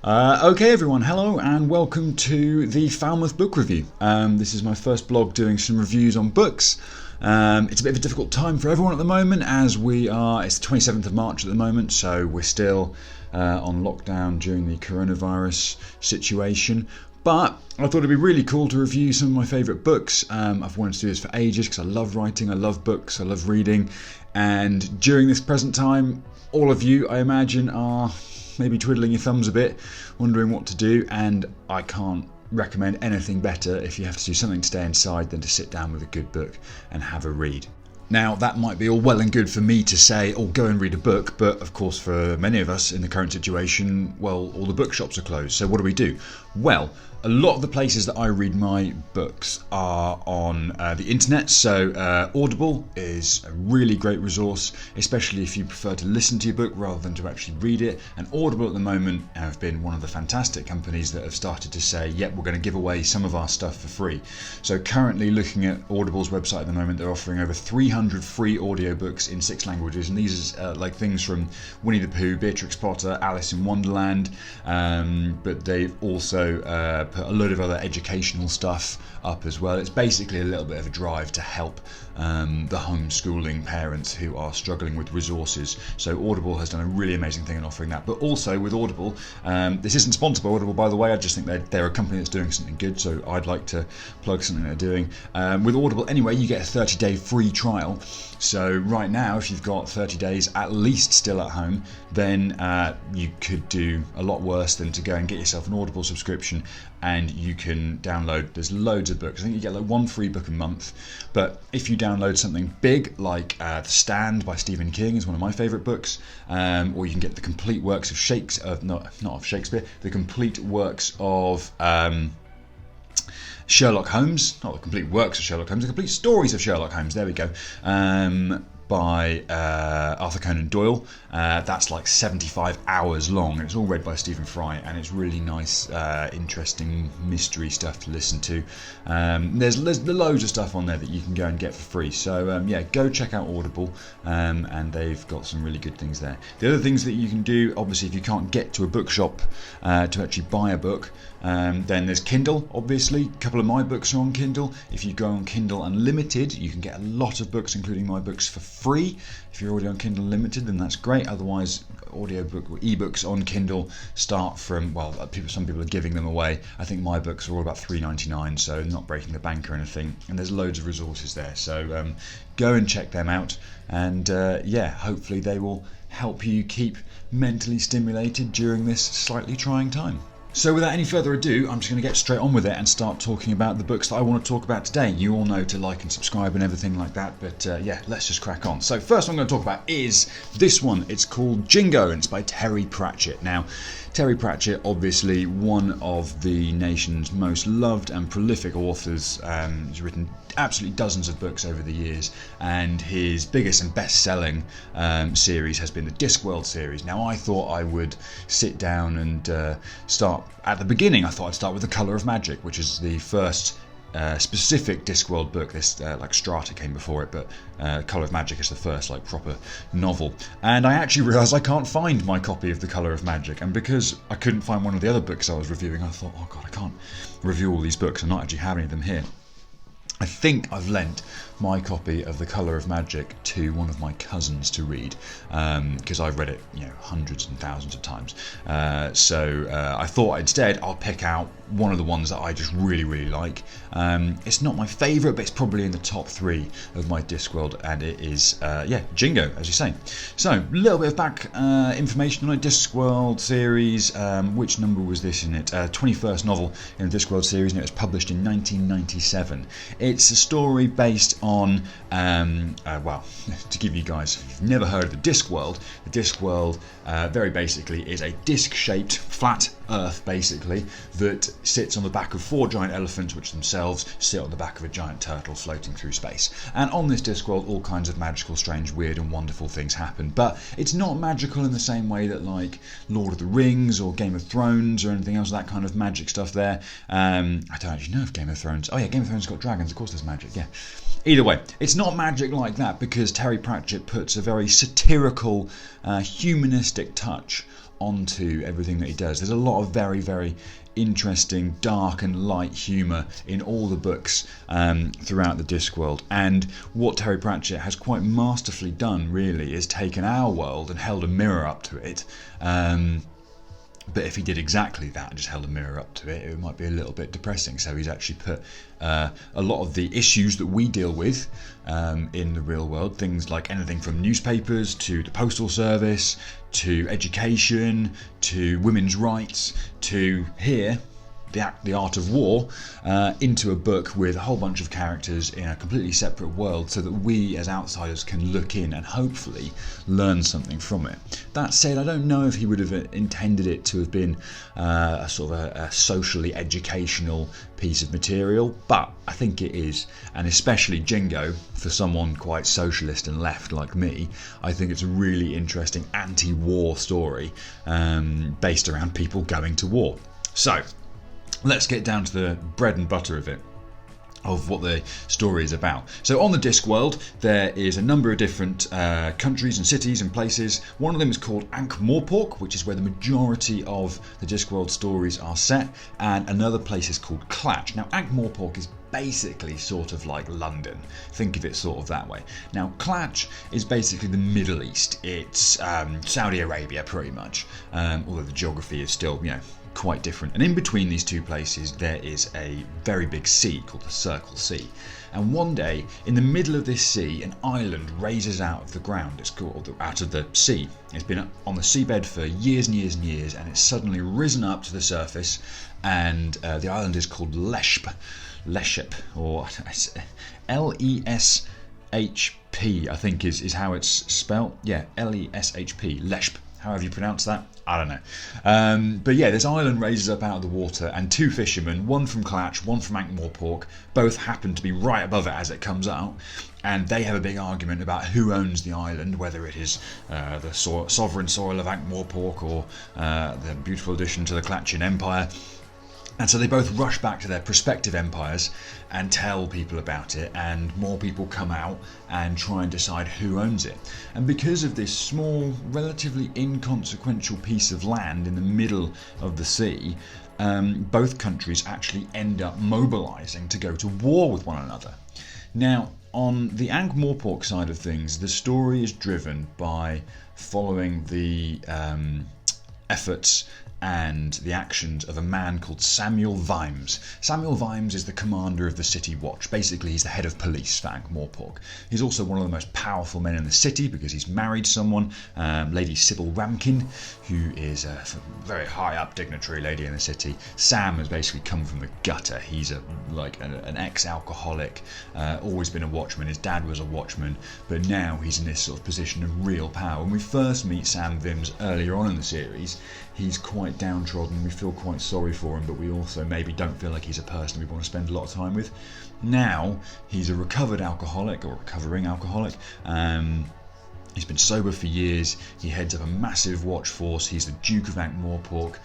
Okay everyone, hello and welcome to the Falmouth book review. This is my first blog doing some reviews on books. It's a bit of a difficult time for everyone at the moment as it's the 27th of March at the moment, so we're still on lockdown during the coronavirus situation. But I thought it'd be really cool to review some of my favourite books. I've wanted to do this for ages because I love writing, I love books, I love reading. And during this present time, all of you, I imagine, are maybe twiddling your thumbs a bit, wondering what to do, and I can't recommend anything better if you have to do something to stay inside than to sit down with a good book and have a read. Now, that might be all well and good for me to say, go and read a book, but of course for many of us in the current situation, well, all the bookshops are closed. So what do? Well, a lot of the places that I read my books are on the internet, so Audible is a really great resource, especially if you prefer to listen to your book rather than to actually read it. And Audible at the moment have been one of the fantastic companies that have started to say, yep, we're going to give away some of our stuff for free. So currently looking at Audible's website at the moment, they're offering over 300 free audiobooks in 6 languages, and these are like things from Winnie the Pooh, Beatrix Potter, Alice in Wonderland, but they've also put a load of other educational stuff up as well. It's basically a little bit of a drive to help the homeschooling parents who are struggling with resources. So Audible has done a really amazing thing in offering that. But also with Audible, this isn't sponsored by Audible, by the way. I just think they're a company that's doing something good, so I'd like to plug something they're doing. With Audible anyway, you get a 30-day free trial. So right now, if you've got 30 days at least still at home, then you could do a lot worse than to go and get yourself an Audible subscription, and you can download, there's loads of books. I think you get like 1 free book a month, but if you download something big like The Stand by Stephen King is one of my favourite books, or you can get the complete works of the complete works of Sherlock Holmes, not the complete works of Sherlock Holmes, the complete stories of Sherlock Holmes, there we go, by Arthur Conan Doyle. That's like 75 hours long, and it's all read by Stephen Fry, and it's really nice, interesting mystery stuff to listen to. There's loads of stuff on there that you can go and get for free, so yeah, go check out Audible, and they've got some really good things there. The other things that you can do, obviously if you can't get to a bookshop to actually buy a book, then there's Kindle, obviously. A couple of my books are on Kindle. If you go on Kindle Unlimited, you can get a lot of books, including my books, for free. If you're already on Kindle Unlimited, then that's great. Otherwise, audiobook or ebooks on Kindle start from, well, some people are giving them away. I think my books are all about $3.99, so not breaking the bank or anything. And there's loads of resources there, so go and check them out. And yeah, hopefully they will help you keep mentally stimulated during this slightly trying time. So without any further ado, I'm just going to get straight on with it and start talking about the books that I want to talk about today. You all know to like and subscribe and everything like that, but yeah, let's just crack on. So first one I'm going to talk about is this one. It's called Jingo, and it's by Terry Pratchett. Now, Terry Pratchett, obviously one of the nation's most loved and prolific authors. He's written absolutely dozens of books over the years, and his biggest and best-selling series has been the Discworld series. Now, I thought I would sit down and start at the beginning. I thought I'd start with The Colour of Magic, which is the first specific Discworld book. This like Strata came before it, but Colour of Magic is the first like proper novel. And I actually realised I can't find my copy of The Colour of Magic, and because I couldn't find one of the other books I was reviewing, I thought, oh god, I can't review all these books and not actually have any of them here. I think I've lent my copy of The Colour of Magic to one of my cousins to read, because I've read it, hundreds and thousands of times. So I thought instead I'll pick out one of the ones that I just really, really like. It's not my favourite, but it's probably in the top 3 of my Discworld, and it is, Jingo, as you say. So, a little bit of back information on a Discworld series. Which number was this in it? 21st novel in the Discworld series, and it was published in 1997. It's a story based on, well, to give you guys, if you've never heard of the Discworld very basically is a disc-shaped flat Earth, basically, that sits on the back of 4 giant elephants, which themselves sit on the back of a giant turtle floating through space. And on this Discworld, all kinds of magical, strange, weird and wonderful things happen. But it's not magical in the same way that like Lord of the Rings or Game of Thrones or anything else, that kind of magic stuff there. I don't actually know if Game of Thrones... Oh yeah, Game of Thrones got dragons, of course there's magic, yeah. Either way, it's not magic like that because Terry Pratchett puts a very satirical, humanistic touch onto everything that he does. There's a lot of very, very interesting dark and light humour in all the books throughout the Discworld, and what Terry Pratchett has quite masterfully done really is taken our world and held a mirror up to it. But if he did exactly that and just held a mirror up to it, it might be a little bit depressing. So he's actually put a lot of the issues that we deal with in the real world, things like anything from newspapers to the postal service to education to women's rights to here, the art of war, into a book with a whole bunch of characters in a completely separate world, so that we as outsiders can look in and hopefully learn something from it. That said, I don't know if he would have intended it to have been a sort of a socially educational piece of material, but I think it is, and especially Jingo, for someone quite socialist and left like me, I think it's a really interesting anti-war story based around people going to war. So let's get down to the bread and butter of it, of what the story is about. So on the Discworld, there is a number of different countries and cities and places. One of them is called Ankh-Morpork, which is where the majority of the Discworld stories are set, and another place is called Clatch. Now, Ankh-Morpork is basically sort of like London. Think of it sort of that way. Now, Clatch is basically the Middle East. It's Saudi Arabia, pretty much, although the geography is still, quite different. And in between these two places there is a very big sea called the Circle Sea, and one day in the middle of this sea an island raises out of the ground. It's called out of the sea. It's been on the seabed for years and years and years, and it's suddenly risen up to the surface, and the island is called Leshp, or Leshp, I think is how it's spelt. Yeah, Leshp, Leshp. However you pronounce that, I don't know. But yeah, this island raises up out of the water, and two fishermen, one from Clatch, one from Ankh-Morpork, both happen to be right above it as it comes out, and they have a big argument about who owns the island, whether it is the sovereign soil of Ankh-Morpork or the beautiful addition to the Clatchian Empire. And so they both rush back to their prospective empires and tell people about it, and more people come out and try and decide who owns it. And because of this small, relatively inconsequential piece of land in the middle of the sea, both countries actually end up mobilising to go to war with one another. Now, on the Ankh-Morpork side of things, the story is driven by following the efforts and the actions of a man called Samuel Vimes. Samuel Vimes is the commander of the City Watch. Basically, he's the head of police for Ankh-Morpork. He's also one of the most powerful men in the city because he's married someone, Lady Sybil Ramkin, who is a very high up dignitary lady in the city. Sam has basically come from the gutter. He's an ex-alcoholic, always been a watchman. His dad was a watchman, but now he's in this sort of position of real power. When we first meet Sam Vimes earlier on in the series, he's quite downtrodden. We feel quite sorry for him, but we also maybe don't feel like he's a person we want to spend a lot of time with. Now he's a recovered alcoholic, or recovering alcoholic. He's been sober for years. He heads up a massive watch force. He's the Duke of Ankh-Morpork.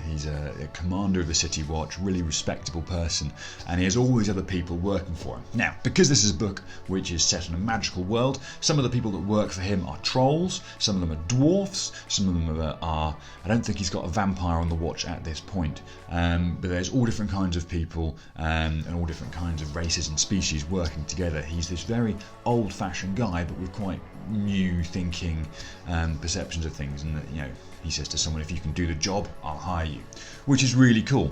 He's a commander of the City Watch, really respectable person, and he has all these other people working for him. Now, because this is a book which is set in a magical world, some of the people that work for him are trolls, some of them are dwarfs, some of them are I don't think he's got a vampire on the watch at this point, but there's all different kinds of people and all different kinds of races and species working together. He's this very old-fashioned guy, but with quite new thinking perceptions of things, and he says to someone, if you can do the job, I'll hire you, which is really cool.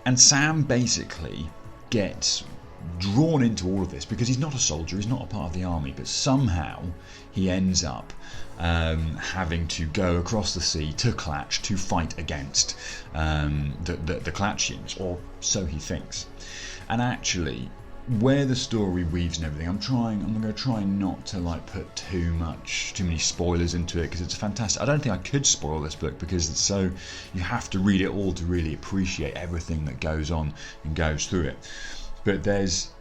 And Sam basically gets drawn into all of this because he's not a soldier, he's not a part of the army, but somehow he ends up having to go across the sea to Clatch to fight against the Clatchians, or so he thinks. And actually, where the story weaves and everything, I'm going to try not to put too many spoilers into it, because it's fantastic. I don't think I could spoil this book because it's so, you have to read it all to really appreciate everything that goes on and goes through it. But there's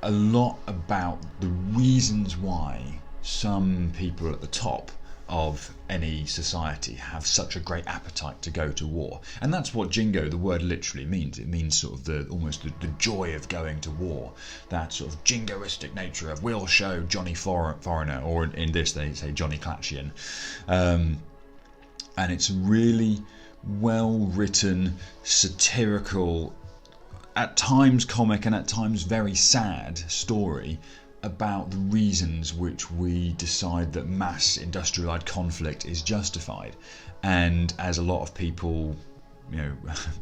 a lot about the reasons why some people at the top of any society have such a great appetite to go to war. And that's what Jingo, the word, literally means. It means sort of almost the joy of going to war, that sort of jingoistic nature of we'll show Johnny Foreigner, or in this they say Johnny Clatchian. and it's a really well written, satirical, at times comic and at times very sad story about the reasons which we decide that mass industrialized conflict is justified. And as a lot of people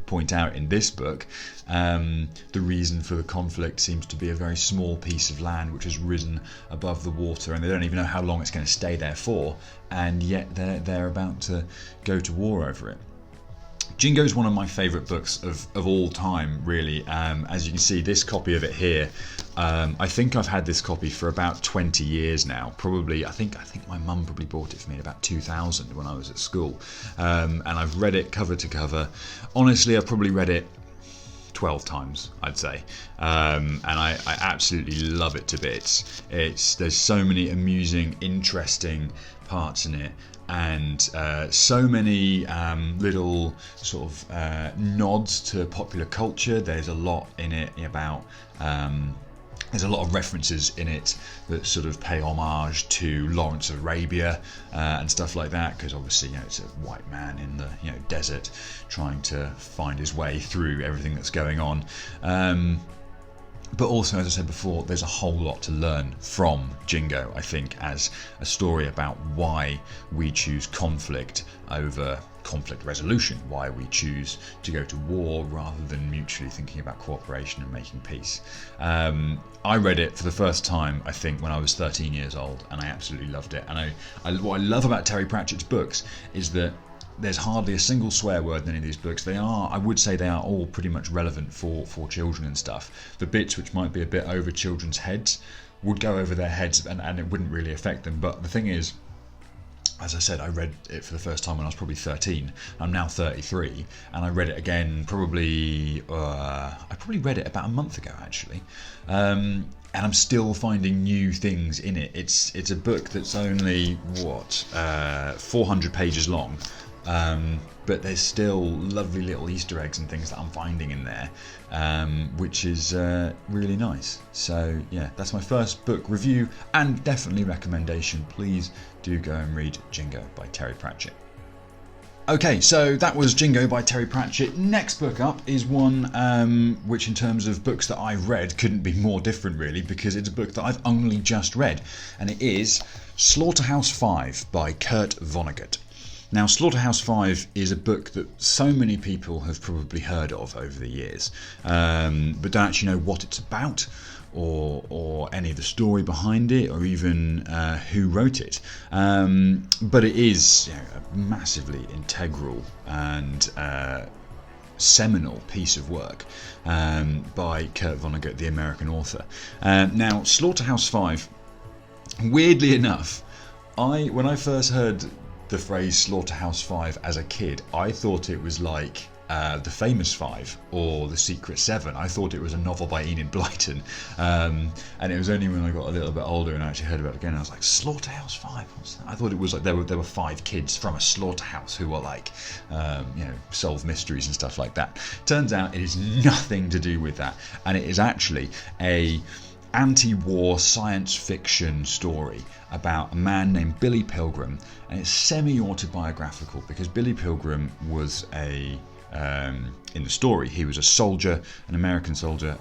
point out in this book, the reason for the conflict seems to be a very small piece of land which has risen above the water, and they don't even know how long it's going to stay there for, and yet they're about to go to war over it. Jingo is one of my favourite books of all time, really. As you can see, this copy of it here, I think I've had this copy for about 20 years now. Probably, I think my mum probably bought it for me in about 2000 when I was at school. And I've read it cover to cover. Honestly, I've probably read it 12 times, I'd say. And I absolutely love it to bits. There's so many amusing, interesting parts in it, and so many little sort of nods to popular culture. There's a lot in it about there's a lot of references in it that sort of pay homage to Lawrence of Arabia and stuff like that, because obviously it's a white man in the desert trying to find his way through everything that's going on. But also, as I said before, there's a whole lot to learn from Jingo, I think, as a story about why we choose conflict over conflict resolution, why we choose to go to war rather than mutually thinking about cooperation and making peace. I read it for the first time, I think, when I was 13 years old, and I absolutely loved it. And what I love about Terry Pratchett's books is that there's hardly a single swear word in any of these books. I would say they are all pretty much relevant for children and stuff. The bits which might be a bit over children's heads would go over their heads, and it wouldn't really affect them. But the thing is, as I said, I read it for the first time when I was probably 13. I'm now 33, and I read it again I probably read it about a month ago, actually. And I'm still finding new things in it. It's a book that's only 400 pages long. But there's still lovely little Easter eggs and things that I'm finding in there, which is really nice. So yeah, that's my first book review and definitely recommendation. Please do go and read Jingo by Terry Pratchett. Okay, so that was Jingo by Terry Pratchett. Next book up is one which, in terms of books that I've read, couldn't be more different really, because it's a book that I've only just read, and it is Slaughterhouse Five by Kurt Vonnegut. Now, Slaughterhouse Five is a book that so many people have probably heard of over the years, but don't actually know what it's about, or any of the story behind it, or even who wrote it. But it is a massively integral and seminal piece of work by Kurt Vonnegut, the American author. Now, Slaughterhouse Five, weirdly enough, when I first heard the phrase Slaughterhouse Five as a kid, I thought it was like The Famous Five or The Secret Seven. I thought it was a novel by Enid Blyton, and it was only when I got a little bit older and I actually heard about it again, I was like, Slaughterhouse Five? What's that? I thought it was like there were 5 kids from a slaughterhouse who were like, solve mysteries and stuff like that. Turns out it is nothing to do with that, and it is actually a anti-war science fiction story about a man named Billy Pilgrim, and it's semi-autobiographical because Billy Pilgrim was in the story, he was a soldier, an American soldier.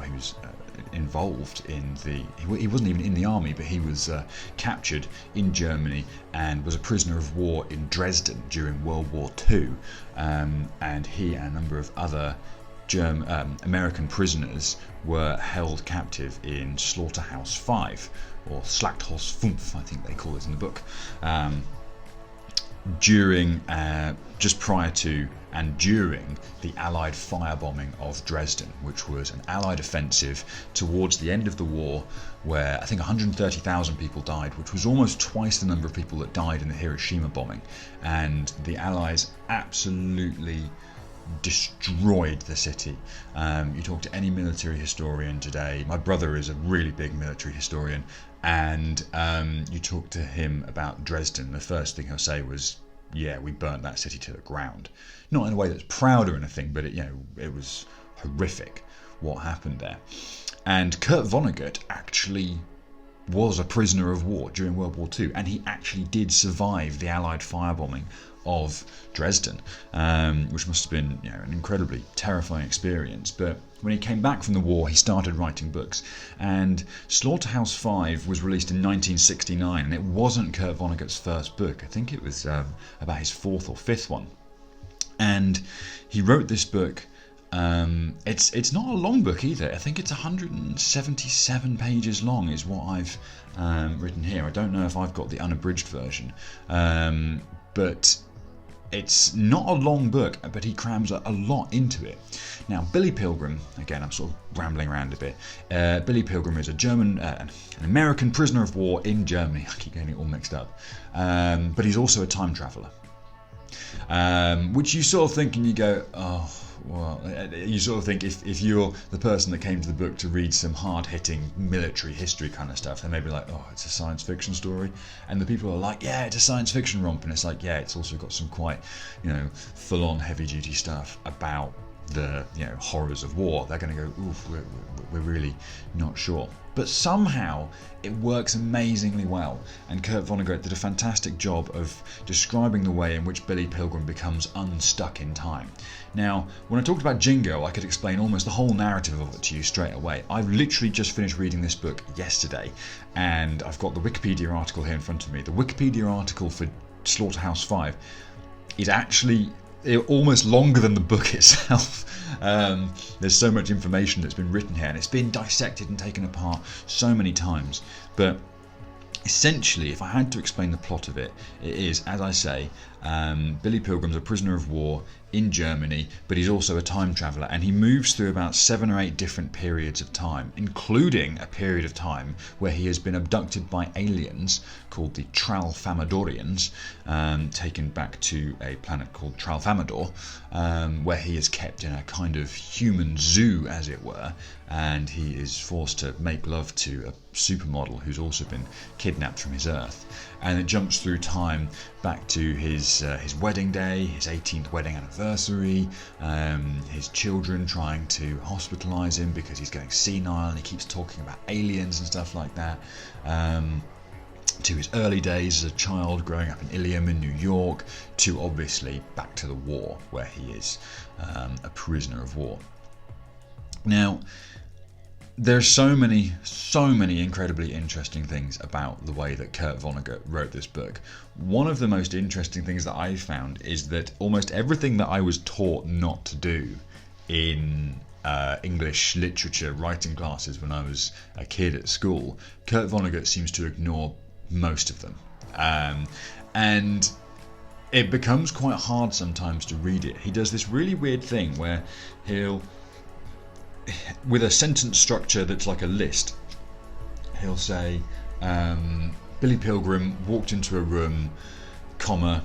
He was involved in he wasn't even in the army, but he was captured in Germany and was a prisoner of war in Dresden during World War II, and he and a number of other American prisoners were held captive in Slaughterhouse Five, or Slaughterhouse Fünf, I think they call it in the book, during just prior to and during the Allied firebombing of Dresden, which was an Allied offensive towards the end of the war, where I think 130,000 people died, which was almost twice the number of people that died in the Hiroshima bombing, and the Allies absolutely destroyed the city. You talk to any military historian today, my brother is a really big military historian, and you talk to him about Dresden, the first thing he'll say was, yeah, we burnt that city to the ground. Not in a way that's proud or anything, but it was horrific what happened there. And Kurt Vonnegut actually was a prisoner of war during World War II, and he actually did survive the Allied firebombing of Dresden, which must have been an incredibly terrifying experience. But when he came back from the war, he started writing books, and Slaughterhouse Five was released in 1969, and it wasn't Kurt Vonnegut's first book. I think it was about his fourth or fifth one, and he wrote this book. It's not a long book either. I think it's 177 pages long is what I've written here. I don't know if I've got the unabridged version, but it's not a long book, but he crams a lot into it. Now, Billy Pilgrim, again, I'm sort of rambling around a bit. Billy Pilgrim is an American prisoner of war in Germany. I keep getting it all mixed up. But he's also a time traveller. Which you sort of think and you go, oh, well, you sort of think if you're the person that came to the book to read some hard-hitting military history kind of stuff, then maybe like, oh, it's a science fiction story. And the people are like, yeah, it's a science fiction romp. And it's like, yeah, it's also got some quite, full-on heavy-duty stuff about the horrors of war. They're going to go, oof, we're really not sure. But somehow it works amazingly well, and Kurt Vonnegut did a fantastic job of describing the way in which Billy Pilgrim becomes unstuck in time. Now, when I talked about Jingo, I could explain almost the whole narrative of it to you straight away. I've literally just finished reading this book yesterday, and I've got the Wikipedia article here in front of me. The Wikipedia article for Slaughterhouse Five is actually almost longer than the book itself. There's so much information that's been written here, and it's been dissected and taken apart so many times. But essentially, if I had to explain the plot of it, it is, as I say, Billy Pilgrim's a prisoner of war in Germany, but he's also a time traveller, and he moves through about 7 or 8 different periods of time, including a period of time where he has been abducted by aliens called the Tralfamadorians, taken back to a planet called Tralfamador, where he is kept in a kind of human zoo, as it were, and he is forced to make love to a supermodel who's also been kidnapped from his Earth. And it jumps through time back to his wedding day, his 18th wedding anniversary, his children trying to hospitalise him because he's going senile and he keeps talking about aliens and stuff like that, to his early days as a child growing up in Ilium in New York, to obviously back to the war where he is a prisoner of war. Now, there's so many incredibly interesting things about the way that Kurt Vonnegut wrote this book. One of the most interesting things that I found is that almost everything that I was taught not to do in English literature writing classes when I was a kid at school, Kurt Vonnegut seems to ignore most of them. And it becomes quite hard sometimes to read it. He does this really weird thing where he'll, with a sentence structure that's like a list, he'll say, Billy Pilgrim walked into a room, comma,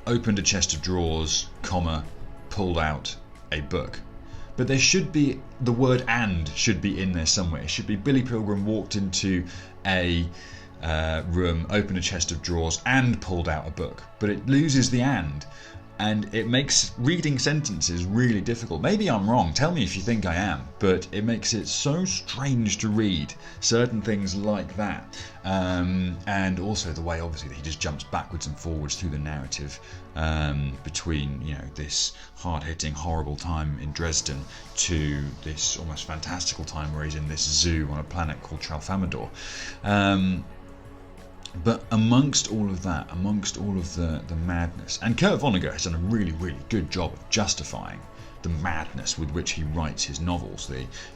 opened a chest of drawers, comma, pulled out a book. But there should be, the word "and" should be in there somewhere. It should be Billy Pilgrim walked into a room, opened a chest of drawers, and pulled out a book. But it loses the and it makes reading sentences really difficult. Maybe I'm wrong, tell me if you think I am, but it makes it so strange to read certain things like that. And also the way, obviously, that he just jumps backwards and forwards through the narrative between, this hard-hitting, horrible time in Dresden to this almost fantastical time where he's in this zoo on a planet called Tralfamador. But amongst all of that, amongst all of the madness, and Kurt Vonnegut has done a really, really good job of justifying the madness with which he writes his novels,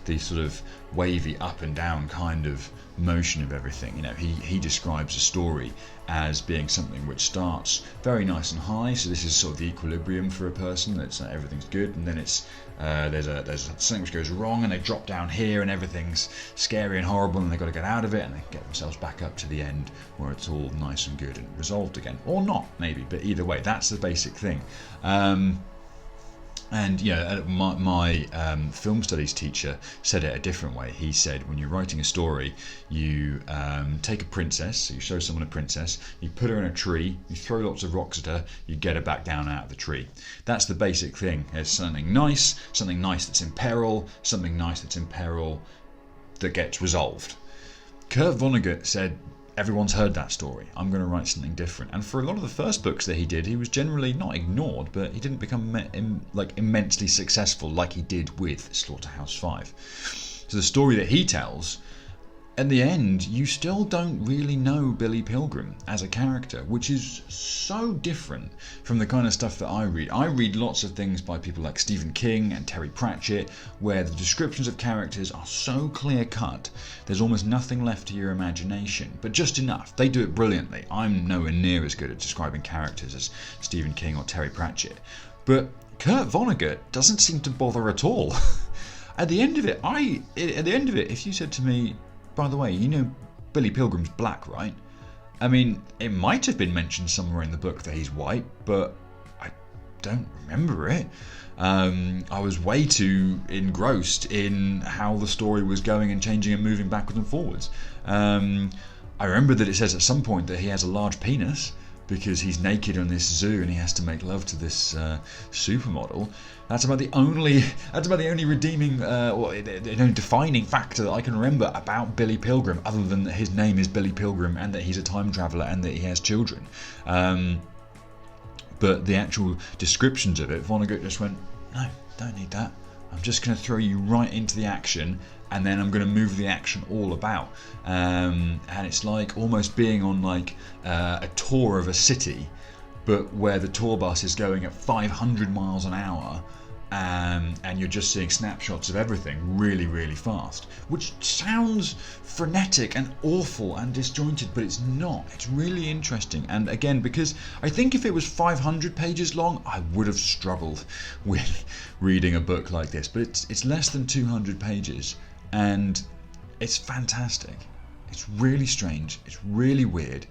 the sort of wavy up and down kind of motion of everything. He describes a story as being something which starts very nice and high, so this is sort of the equilibrium for a person, that's everything's good, and then it's there's something which goes wrong and they drop down here and everything's scary and horrible and they've got to get out of it and they get themselves back up to the end where it's all nice and good and resolved again, or not maybe, but either way that's the basic thing. And my film studies teacher said it a different way. He said when you're writing a story, you take a princess, so you show someone a princess, you put her in a tree, you throw lots of rocks at her, you get her back down out of the tree. That's the basic thing. There's something nice that's in peril, something nice that's in peril that gets resolved. Kurt Vonnegut said, everyone's heard that story, I'm going to write something different. And for a lot of the first books that he did, he was generally not ignored, but he didn't become immensely successful like he did with Slaughterhouse Five. So the story that he tells, at the end, you still don't really know Billy Pilgrim as a character, which is so different from the kind of stuff that I read. I read lots of things by people like Stephen King and Terry Pratchett, where the descriptions of characters are so clear-cut, there's almost nothing left to your imagination, but just enough. They do it brilliantly. I'm nowhere near as good at describing characters as Stephen King or Terry Pratchett. But Kurt Vonnegut doesn't seem to bother at all. At the end of it, if you said to me, by the way, you know Billy Pilgrim's black, right? I mean, it might have been mentioned somewhere in the book that he's white, but I don't remember it. I was way too engrossed in how the story was going and changing and moving backwards and forwards. I remember that it says at some point that he has a large penis because he's naked in this zoo and he has to make love to this supermodel. That's about the only redeeming or defining factor that I can remember about Billy Pilgrim, other than that his name is Billy Pilgrim and that he's a time traveller and that he has children. But the actual descriptions of it, Vonnegut just went, no, don't need that. I'm just going to throw you right into the action, and then I'm going to move the action all about. And it's like almost being on like a tour of a city, but where the tour bus is going at 500 miles an hour, and you're just seeing snapshots of everything really, really fast, which sounds frenetic and awful and disjointed, but it's not. It's really interesting. And again, because I think if it was 500 pages long, I would have struggled with reading a book like this, but it's less than 200 pages, and it's fantastic. It's really strange, it's really weird,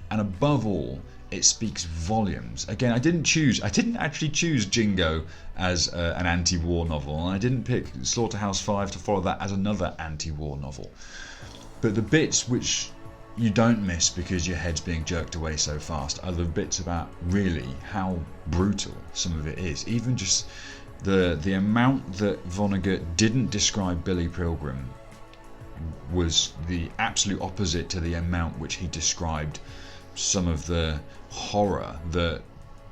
and above all, it speaks volumes. Again, I didn't actually choose Jingo as an anti-war novel, and I didn't pick Slaughterhouse Five to follow that as another anti-war novel. But the bits which you don't miss because your head's being jerked away so fast are the bits about really how brutal some of it is. Even just the amount that Vonnegut didn't describe Billy Pilgrim was the absolute opposite to the amount which he described some of the horror that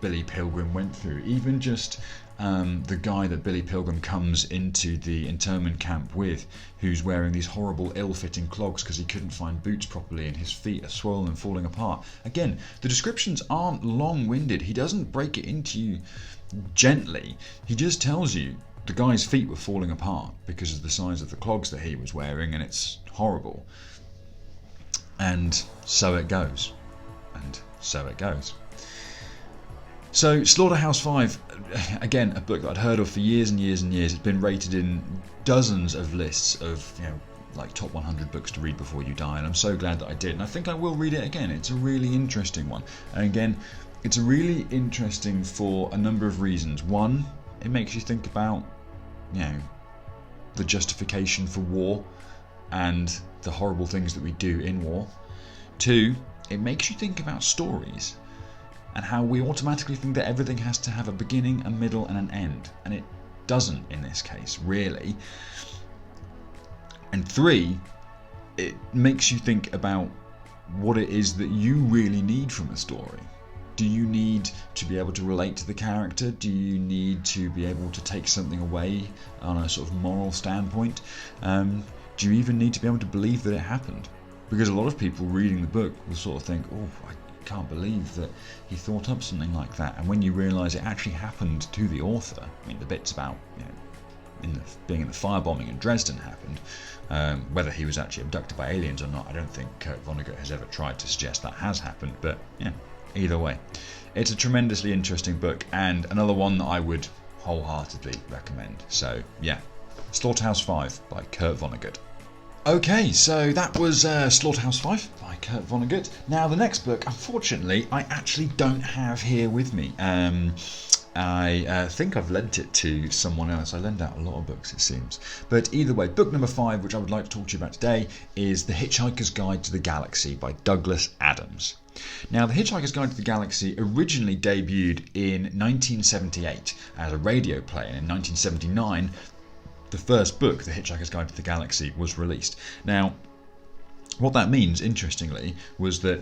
Billy Pilgrim went through. Even just the guy that Billy Pilgrim comes into the internment camp with, who's wearing these horrible ill-fitting clogs because he couldn't find boots properly and his feet are swollen and falling apart. Again, the descriptions aren't long-winded. He doesn't break it into you gently. He just tells you the guy's feet were falling apart because of the size of the clogs that he was wearing, and it's horrible. And so it goes. And so it goes. So Slaughterhouse Five, again, a book that I'd heard of for years and years and years. It's been rated in dozens of lists of, like top 100 books to read before you die, and I'm so glad that I did. And I think I will read it again. It's a really interesting one. And again, it's really interesting for a number of reasons. One, it makes you think about, the justification for war and the horrible things that we do in war. Two, it makes you think about stories and how we automatically think that everything has to have a beginning, a middle, and an end. And it doesn't in this case, really. And three, it makes you think about what it is that you really need from a story. Do you need to be able to relate to the character? Do you need to be able to take something away on a sort of moral standpoint? Do you even need to be able to believe that it happened? Because a lot of people reading the book will sort of think, oh, I can't believe that he thought up something like that. And when you realise it actually happened to the author, I mean, the bits about being in the firebombing in Dresden happened. Whether he was actually abducted by aliens or not, I don't think Kurt Vonnegut has ever tried to suggest that has happened. But either way, it's a tremendously interesting book, and another one that I would wholeheartedly recommend. So Slaughterhouse Five by Kurt Vonnegut. Okay, so that was Slaughterhouse Five by Kurt Vonnegut. Now the next book, unfortunately, I actually don't have here with me. I think I've lent it to someone else. I lend out a lot of books, it seems. But either way, book number 5, which I would like to talk to you about today, is The Hitchhiker's Guide to the Galaxy by Douglas Adams. Now, The Hitchhiker's Guide to the Galaxy originally debuted in 1978 as a radio play, and in 1979, the first book, The Hitchhiker's Guide to the Galaxy, was released. Now, What that means, interestingly, was that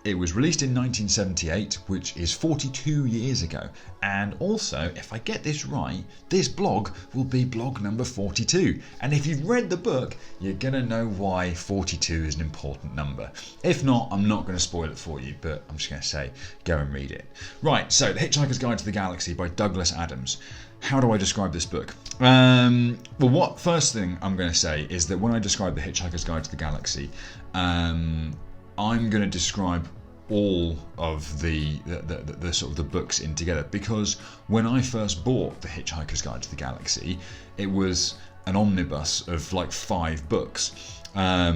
it was released in 1978, which is 42 years ago. And also, if I get this right, this blog will be blog number 42. And if you've read the book, you're going to know why 42 is an important number. If not, I'm not going to spoil it for you, but I'm just going to say, go and read it. Right, so The Hitchhiker's Guide to the Galaxy by Douglas Adams. How do I describe this book? Well, first thing I'm going to say is that when I describe The Hitchhiker's Guide to the Galaxy, I'm going to describe all of the sort of the books in together, because when I first bought The Hitchhiker's Guide to the Galaxy, it was an omnibus of like 5 books,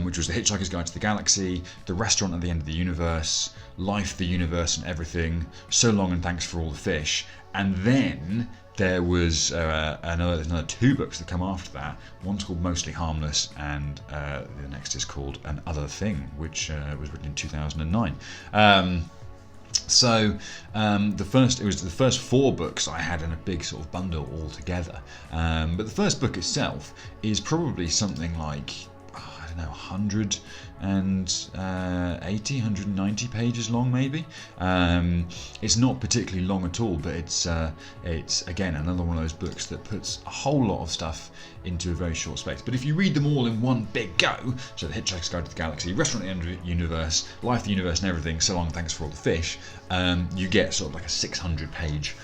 which was The Hitchhiker's Guide to the Galaxy, The Restaurant at the End of the Universe, Life, the Universe and Everything, So Long and Thanks for All the Fish, and then there was another 2 books that come after that. One's called Mostly Harmless, and the next is called An Other Thing, which was written in 2009. It was the first 4 books I had in a big sort of bundle all together. But the first book itself is probably something like, 180, 190 pages long, maybe. It's not particularly long at all, but it's again another one of those books that puts a whole lot of stuff into a very short space. But if you read them all in one big go, so The Hitchhiker's Guide to the Galaxy, Restaurant at the End of the Universe, Life, the Universe and Everything, So Long, Thanks for All the Fish, you get sort of like a 600-page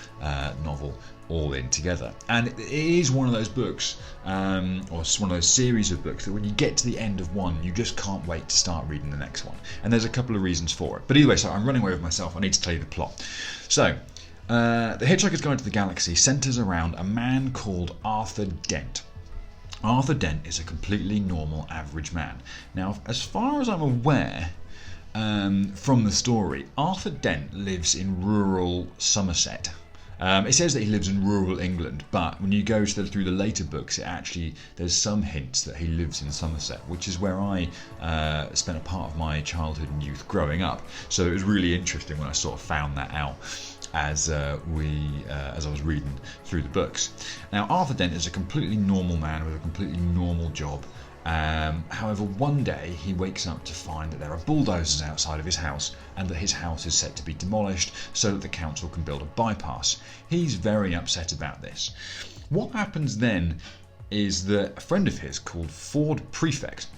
novel all in together. And it is one of those books, or it's one of those series of books, that when you get to the end of one, you just can't wait to start reading the next one. And there's a couple of reasons for it. But either way, so I'm running away with myself. I need to tell you the plot. So, The Hitchhiker's Guide to the Galaxy centres around a man called Arthur Dent. Arthur Dent is a completely normal, average man. Now, as far as I'm aware, from the story, Arthur Dent lives in rural Somerset. It says that he lives in rural England, but when you go through the later books, there's some hints that he lives in Somerset, which is where I spent a part of my childhood and youth growing up. So it was really interesting when I sort of found that out as I was reading through the books. Now, Arthur Dent is a completely normal man with a completely normal job. However, one day he wakes up to find that there are bulldozers outside of his house and that his house is set to be demolished so that the council can build a bypass. He's very upset about this. What happens then is that a friend of his called Ford Prefect,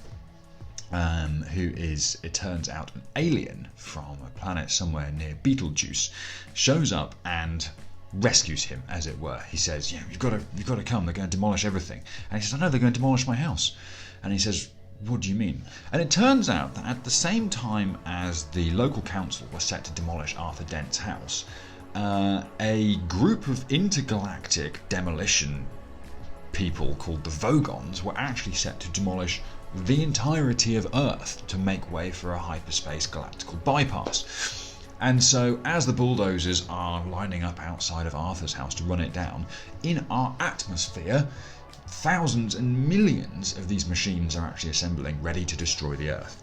who is, it turns out, an alien from a planet somewhere near Betelgeuse, shows up and rescues him, as it were. He says, you've got to come, they're going to demolish everything. And he says, I know, they're going to demolish my house. And he says, what do you mean? And it turns out that at the same time as the local council were set to demolish Arthur Dent's house, a group of intergalactic demolition people called the Vogons were actually set to demolish the entirety of Earth to make way for a hyperspace galactical bypass. And so, as the bulldozers are lining up outside of Arthur's house to run it down, in our atmosphere, thousands and millions of these machines are actually assembling, ready to destroy the Earth.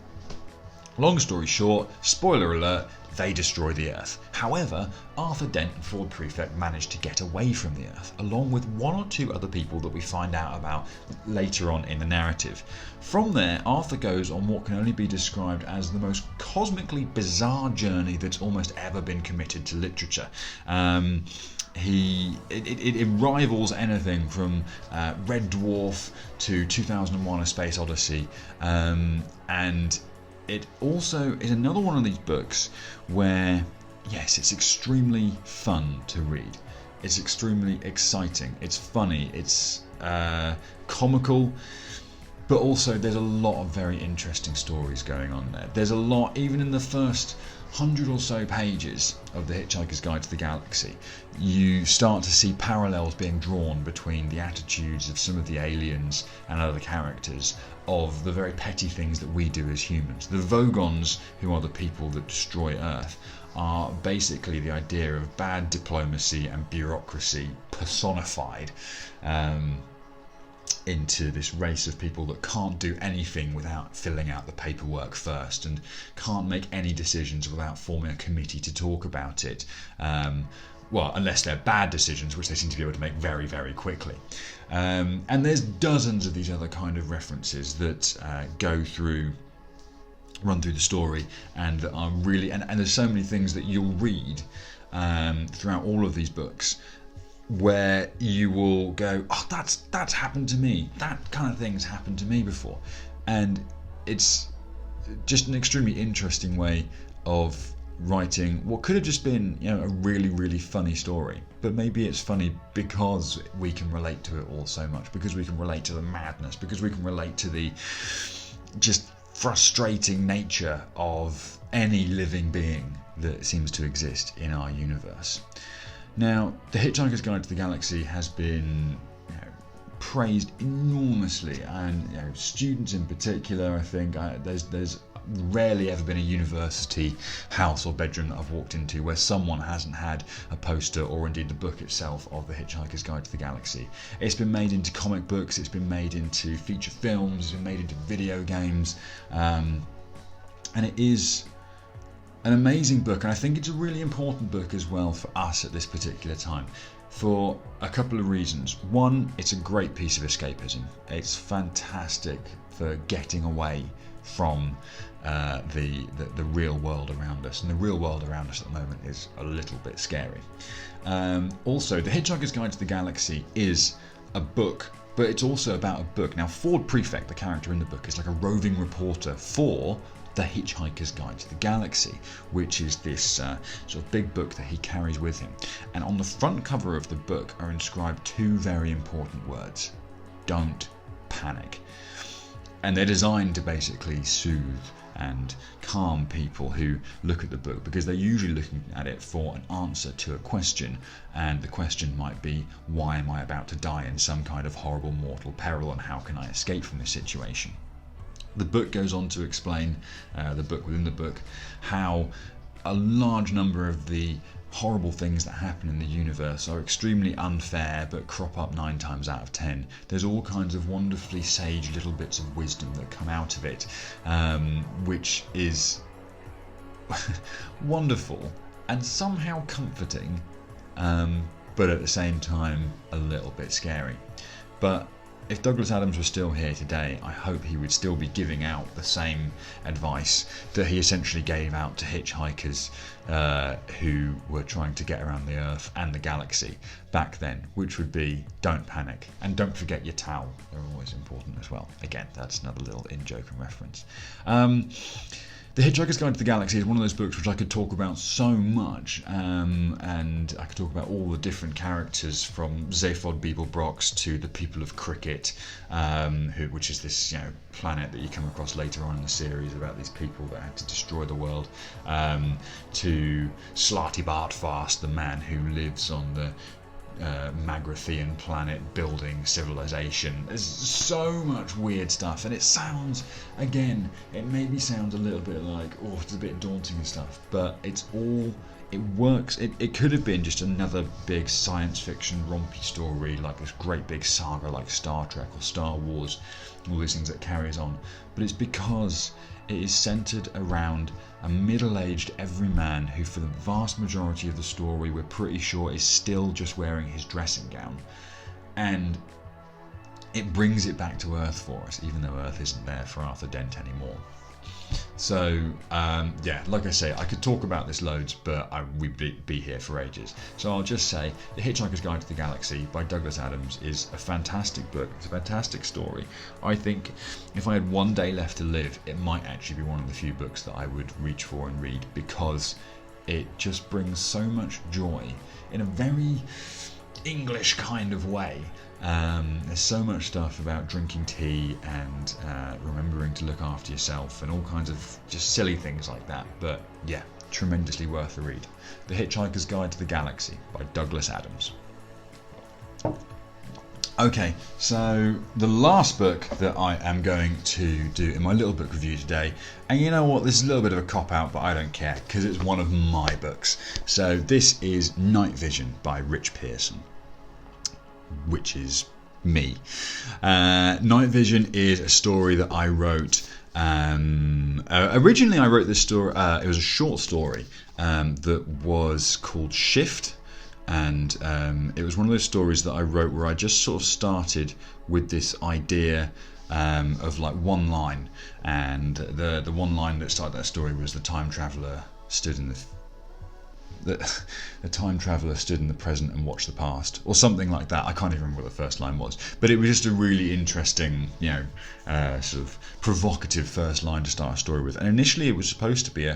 Long story short, spoiler alert, they destroy the Earth. However, Arthur Dent and Ford Prefect manage to get away from the Earth, along with 1 or 2 other people that we find out about later on in the narrative. From there, Arthur goes on what can only be described as the most cosmically bizarre journey that's almost ever been committed to literature. It rivals anything from Red Dwarf to 2001: A Space Odyssey, and it also is another one of these books where, yes, it's extremely fun to read. It's extremely exciting. It's funny. It's comical. But also there's a lot of very interesting stories going on there. There's a lot, even in the first 100 or so pages of The Hitchhiker's Guide to the Galaxy, you start to see parallels being drawn between the attitudes of some of the aliens and other characters of the very petty things that we do as humans. The Vogons, who are the people that destroy Earth, are basically the idea of bad diplomacy and bureaucracy personified into this race of people that can't do anything without filling out the paperwork first and can't make any decisions without forming a committee to talk about it. Well, unless they're bad decisions, which they seem to be able to make very, very quickly. And there's dozens of these other kind of references that go through run through the story, and that are really, and there's so many things that you'll read throughout all of these books where you will go, oh, that's happened to me, that kind of thing's happened to me before. And it's just an extremely interesting way of writing what could have just been, you know, a really, really funny story, but maybe it's funny because we can relate to it all so much, because we can relate to the madness, because we can relate to the just frustrating nature of any living being that seems to exist in our universe. Now, The Hitchhiker's Guide to the Galaxy has been, you know, praised enormously, and, you know, students in particular, I think, there's rarely ever been a university house or bedroom that I've walked into where someone hasn't had a poster, or indeed the book itself, of The Hitchhiker's Guide to the Galaxy. It's been made into comic books, it's been made into feature films, it's been made into video games, and it is an amazing book, and I think it's a really important book as well for us at this particular time, for a couple of reasons. One, it's a great piece of escapism. It's fantastic for getting away from the real world around us, and the real world around us at the moment is a little bit scary. Also, The Hitchhiker's Guide to the Galaxy is a book, but it's also about a book. Now, Ford Prefect, the character in the book, is like a roving reporter for The Hitchhiker's Guide to the Galaxy, which is this sort of big book that he carries with him. And on the front cover of the book are inscribed two very important words: don't panic. And they're designed to basically soothe and calm people who look at the book, because they're usually looking at it for an answer to a question, and the question might be, why am I about to die in some kind of horrible mortal peril, and how can I escape from this situation? The book goes on to explain, the book within the book, how a large number of the horrible things that happen in the universe are extremely unfair, but crop up 9 times out of 10. There's all kinds of wonderfully sage little bits of wisdom that come out of it, which is wonderful and somehow comforting, but at the same time a little bit scary. But if Douglas Adams was still here today, I hope he would still be giving out the same advice that he essentially gave out to hitchhikers who were trying to get around the Earth and the galaxy back then, which would be, don't panic, and don't forget your towel. They're always important as well. Again, that's another little in-joke and reference. The Hitchhiker's Guide to the Galaxy is one of those books which I could talk about so much, and I could talk about all the different characters, from Zaphod Beeblebrox to the people of Cricket, which is this, you know, planet that you come across later on in the series about these people that had to destroy the world, to Slarty Bartfast, the man who lives on the Magrathian planet building civilization. There's so much weird stuff, and it sounds, again, it maybe sounds a little bit like, oh, it's a bit daunting and stuff, but it works. It could have been just another big science fiction rompy story, like this great big saga like Star Trek or Star Wars, all these things that carries on, but it's because it is centered around a middle-aged everyman who, for the vast majority of the story, we're pretty sure is still just wearing his dressing gown. And it brings it back to Earth for us, even though Earth isn't there for Arthur Dent anymore. So, yeah, like I say, I could talk about this loads, but we'd be here for ages. So I'll just say, The Hitchhiker's Guide to the Galaxy by Douglas Adams is a fantastic book. It's a fantastic story. I think if I had one day left to live, it might actually be one of the few books that I would reach for and read, because it just brings so much joy in a very English kind of way. There's so much stuff about drinking tea and remembering to look after yourself and all kinds of just silly things like that. But yeah, tremendously worth a read. The Hitchhiker's Guide to the Galaxy by Douglas Adams. Okay, so the last book that I am going to do in my little book review today, and you know what, this is a little bit of a cop-out, but I don't care, because it's one of my books. So this is Night Vision by Rich Pearson, which is me. Night Vision is a story that I wrote. Originally I wrote this story, it was a short story that was called Shift, and it was one of those stories that I wrote where I just sort of started with this idea of like one line, and the one line that started that story was the time traveller stood in the time traveller stood in the present and watched the past, or something like that. I can't even remember what the first line was, but it was just a really interesting, sort of provocative first line to start a story with. And initially, it was supposed to be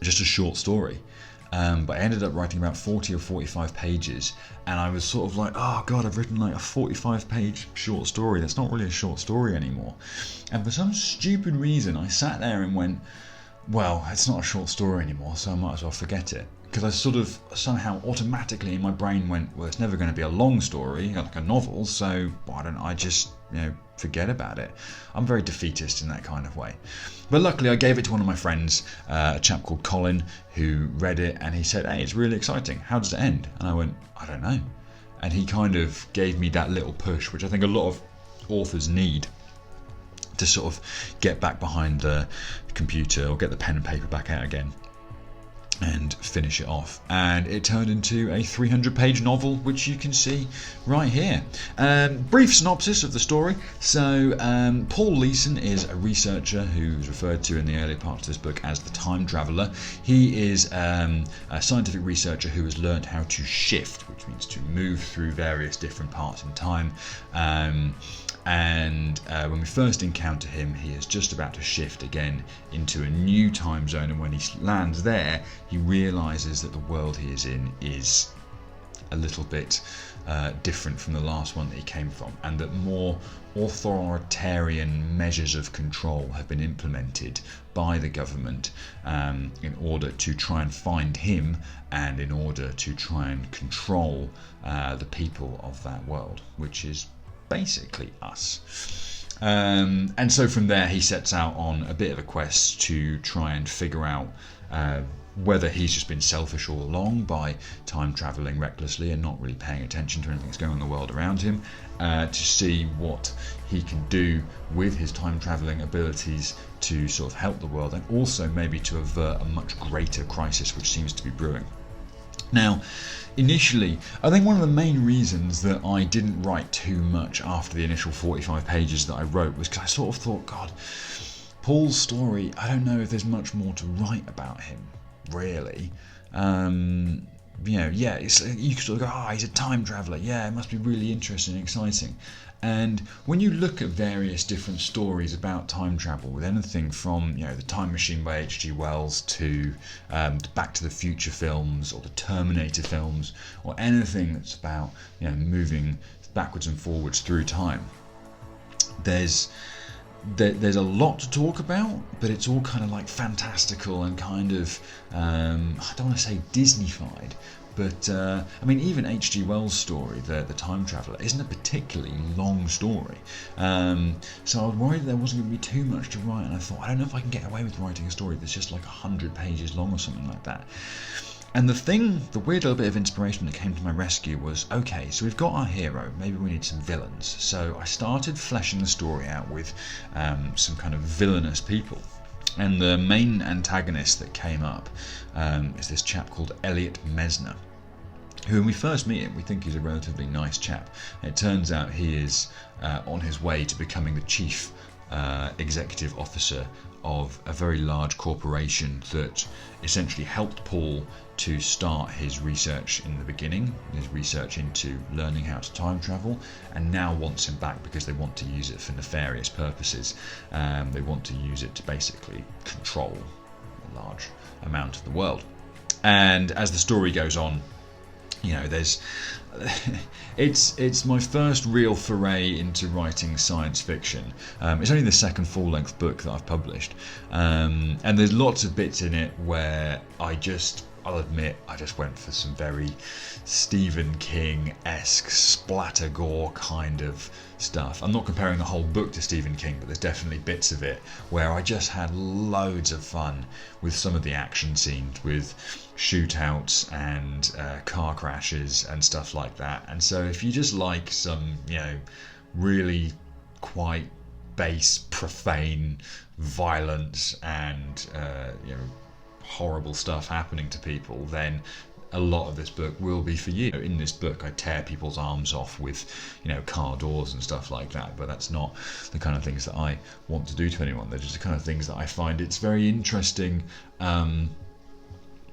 just a short story. But I ended up writing about 40 or 45 pages, and I was sort of like, oh god, I've written like a 45-page short story. That's not really a short story anymore. And for some stupid reason, I sat there and went, well, it's not a short story anymore, so I might as well forget it. Because I sort of somehow automatically in my brain went, well, it's never going to be a long story, like a novel, so why don't I just, forget about it? I'm very defeatist in that kind of way. But luckily I gave it to one of my friends, a chap called Colin, who read it, and he said, hey, it's really exciting. How does it end? And I went, I don't know. And he kind of gave me that little push, which I think a lot of authors need, to sort of get back behind the computer or get the pen and paper back out again and finish it off. And it turned into a 300-page novel, which you can see right here. Brief synopsis of the story. So Paul Leeson is a researcher who's referred to in the earlier parts of this book as the time traveller. He is a scientific researcher who has learned how to shift, which means to move through various different parts in time. And when we first encounter him, he is just about to shift again into a new time zone, and when he lands there, he realises that the world he is in is a little bit different from the last one that he came from, and that more authoritarian measures of control have been implemented by the government in order to try and find him, and in order to try and control the people of that world, which is basically us. And so from there he sets out on a bit of a quest to try and figure out whether he's just been selfish all along by time travelling recklessly and not really paying attention to anything that's going on in the world around him, to see what he can do with his time travelling abilities to sort of help the world, and also maybe to avert a much greater crisis which seems to be brewing. Now, initially, I think one of the main reasons that I didn't write too much after the initial 45 pages that I wrote was because I sort of thought, God, Paul's story, I don't know if there's much more to write about him, really. You could sort of go, he's a time traveller, yeah, it must be really interesting and exciting. And when you look at various different stories about time travel, with anything from The Time Machine by H.G. Wells to the Back to the Future films or the Terminator films, or anything that's about moving backwards and forwards through time, there's a lot to talk about, but it's all kind of like fantastical and kind of I don't want to say Disney-fied. But, even H.G. Wells' story, The Time Traveller, isn't a particularly long story. So I was worried that there wasn't going to be too much to write, and I thought, I don't know if I can get away with writing a story that's just like 100 pages long or something like that. And the weird little bit of inspiration that came to my rescue was, okay, so we've got our hero, maybe we need some villains. So I started fleshing the story out with some kind of villainous people. And the main antagonist that came up is this chap called Elliot Mesner, who, when we first meet him, we think he's a relatively nice chap. It turns out he is on his way to becoming the chief executive officer of a very large corporation that essentially helped Paul to start his research in the beginning, his research into learning how to time travel, and now wants him back because they want to use it for nefarious purposes. They want to use it to basically control a large amount of the world. And as the story goes on, it's my first real foray into writing science fiction. It's only the second full-length book that I've published, and there's lots of bits in it where I'll admit, I just went for some very Stephen King-esque splatter gore kind of stuff. I'm not comparing the whole book to Stephen King, but there's definitely bits of it where I just had loads of fun with some of the action scenes, with shootouts and car crashes and stuff like that. And so if you just like some, really quite base, profane violence and, horrible stuff happening to people, then a lot of this book will be for you. In this book, I tear people's arms off with, car doors and stuff like that, but that's not the kind of things that I want to do to anyone. They're just the kind of things that I find it's very interesting.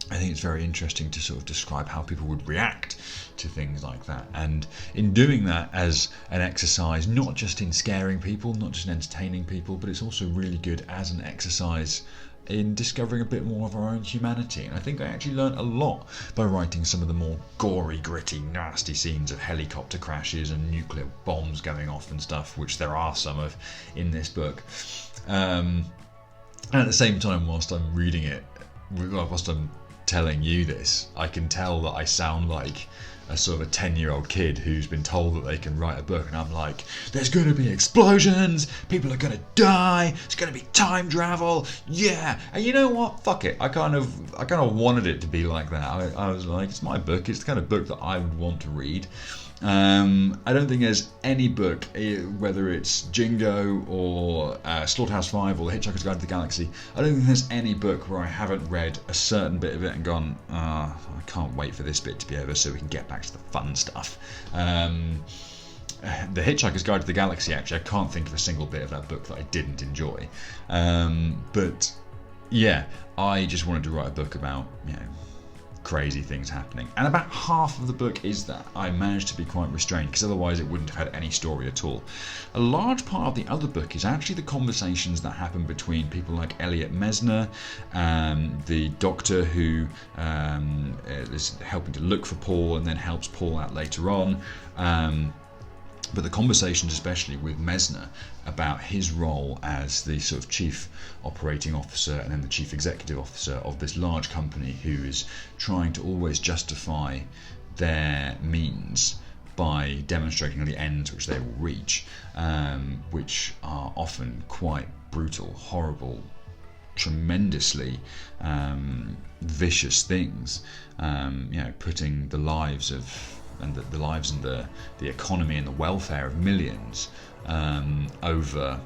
I think it's very interesting to sort of describe how people would react to things like that. And in doing that as an exercise, not just in scaring people, not just in entertaining people, but it's also really good as an exercise in discovering a bit more of our own humanity. And I think I actually learned a lot by writing some of the more gory, gritty, nasty scenes of helicopter crashes and nuclear bombs going off and stuff, which there are some of in this book. And at the same time, whilst I'm reading it, whilst I'm telling you this, I can tell that I sound like a sort of a 10-year-old kid who's been told that they can write a book, and I'm like, there's going to be explosions, people are going to die, it's going to be time travel, yeah. And you know what? Fuck it. I kind of wanted it to be like that. I was like, it's my book. It's the kind of book that I would want to read. I don't think there's any book, whether it's Jingo or Slaughterhouse Five or The Hitchhiker's Guide to the Galaxy, I don't think there's any book where I haven't read a certain bit of it and gone, I can't wait for this bit to be over so we can get back to the fun stuff. The Hitchhiker's Guide to the Galaxy, actually, I can't think of a single bit of that book that I didn't enjoy. But yeah, I just wanted to write a book about, crazy things happening, and about half of the book is that. I managed to be quite restrained because otherwise it wouldn't have had any story at all. A large part of the other book is actually the conversations that happen between people like Elliot Messner, the doctor who is helping to look for Paul and then helps Paul out later on, but the conversations especially with Messner about his role as the sort of chief operating officer and then the chief executive officer of this large company who is trying to always justify their means by demonstrating the ends which they will reach, which are often quite brutal, horrible, tremendously vicious things, putting the lives of the lives and the economy and the welfare of millions over,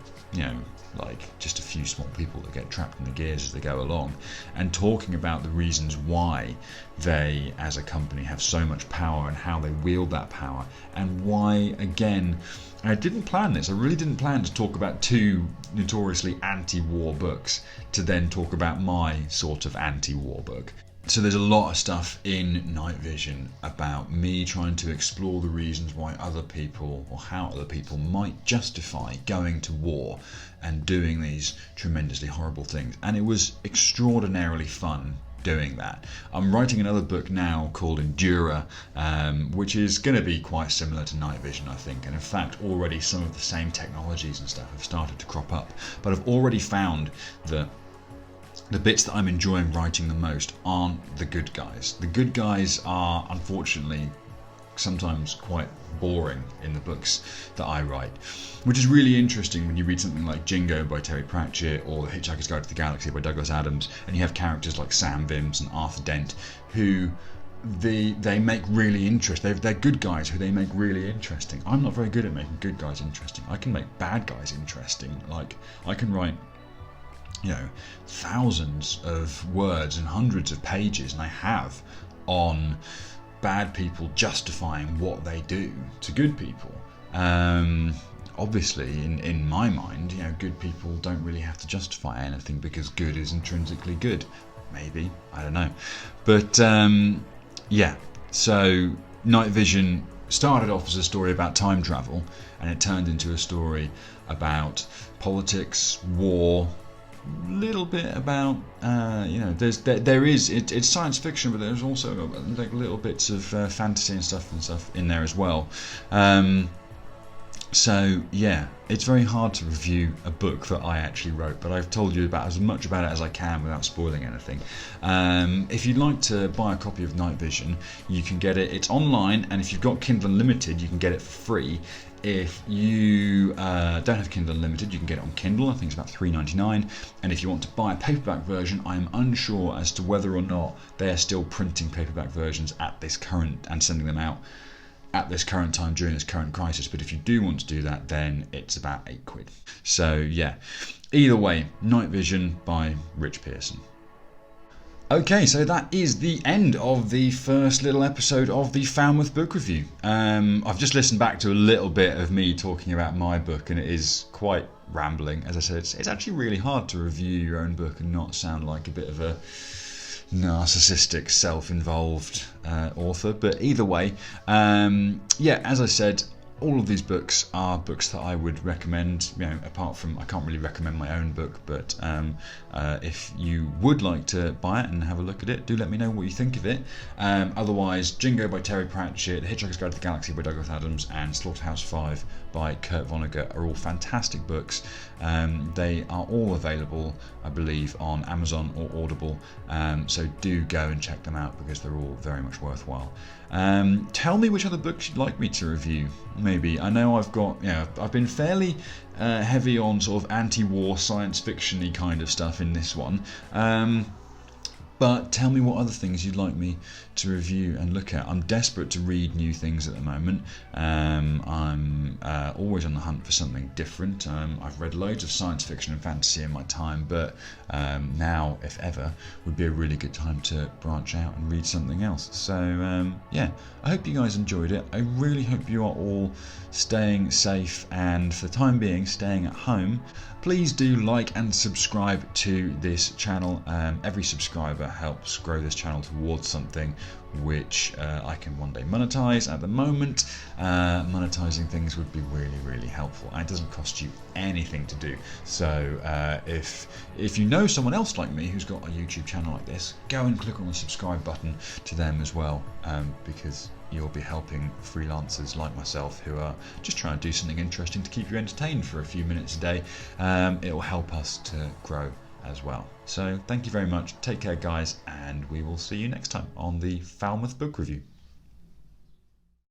like just a few small people that get trapped in the gears as they go along, and talking about the reasons why they, as a company, have so much power and how they wield that power, and why, again, I didn't plan this. I really didn't plan to talk about two notoriously anti-war books to then talk about my sort of anti-war book. So there's a lot of stuff in Night Vision about me trying to explore the reasons why other people, or how other people, might justify going to war and doing these tremendously horrible things. And it was extraordinarily fun doing that. I'm writing another book now called Endurer, which is going to be quite similar to Night Vision, I think. And in fact, already some of the same technologies and stuff have started to crop up. But I've already found that the bits that I'm enjoying writing the most aren't the good guys. The good guys are, unfortunately, sometimes quite boring in the books that I write, which is really interesting when you read something like Jingo by Terry Pratchett or The Hitchhiker's Guide to the Galaxy by Douglas Adams, and you have characters like Sam Vims and Arthur Dent who they make really interesting. They're good guys who they make really interesting. I'm not very good at making good guys interesting. I can make bad guys interesting. Like, I can write thousands of words and hundreds of pages, and I have, on bad people justifying what they do to good people. Obviously, in my mind, good people don't really have to justify anything because good is intrinsically good. Maybe, I don't know. But so Night Vision started off as a story about time travel, and it turned into a story about politics, war, little bit about it's science fiction, but there's also like little bits of fantasy and stuff in there as well. So yeah, it's very hard to review a book that I actually wrote, but I've told you about as much about it as I can without spoiling anything. If you'd like to buy a copy of Night Vision, you can get it. It's online, and if you've got Kindle Unlimited, you can get it for free. If you don't have Kindle Unlimited, you can get it on Kindle. I think it's about $3.99. And if you want to buy a paperback version, I'm unsure as to whether or not they are still printing paperback versions at this current and sending them out at this current time during this current crisis. But if you do want to do that, then it's about £8. So yeah, either way, Night Vision by Rich Pearson. Okay, so that is the end of the first little episode of the Falmouth book review. I've just listened back to a little bit of me talking about my book, and it is quite rambling. As I said, it's actually really hard to review your own book and not sound like a bit of a narcissistic, self-involved author. But either way, yeah, as I said, all of these books are books that I would recommend. Apart from, I can't really recommend my own book, but if you would like to buy it and have a look at it, do let me know what you think of it. Otherwise, Jingo by Terry Pratchett, The Hitchhiker's Guide to the Galaxy by Douglas Adams, and Slaughterhouse Five by Kurt Vonnegut are all fantastic books. They are all available, I believe, on Amazon or Audible, so do go and check them out because they're all very much worthwhile. Tell me which other books you'd like me to review. Maybe I know I've been fairly heavy on sort of anti-war science fiction-y kind of stuff in this one. But tell me what other things you'd like me to review and look at. I'm desperate to read new things at the moment. I'm always on the hunt for something different. I've read loads of science fiction and fantasy in my time, but now, if ever, would be a really good time to branch out and read something else. So yeah, I hope you guys enjoyed it. I really hope you are all staying safe and, for the time being, staying at home. Please do like and subscribe to this channel. Every subscriber helps grow this channel towards something which I can one day monetize. At the moment, monetizing things would be really, really helpful, and it doesn't cost you anything to do. So if you know someone else like me who's got a YouTube channel like this, go and click on the subscribe button to them as well, because you'll be helping freelancers like myself who are just trying to do something interesting to keep you entertained for a few minutes a day. It will help us to grow as well. So thank you very much. Take care, guys, and we will see you next time on the Falmouth book review.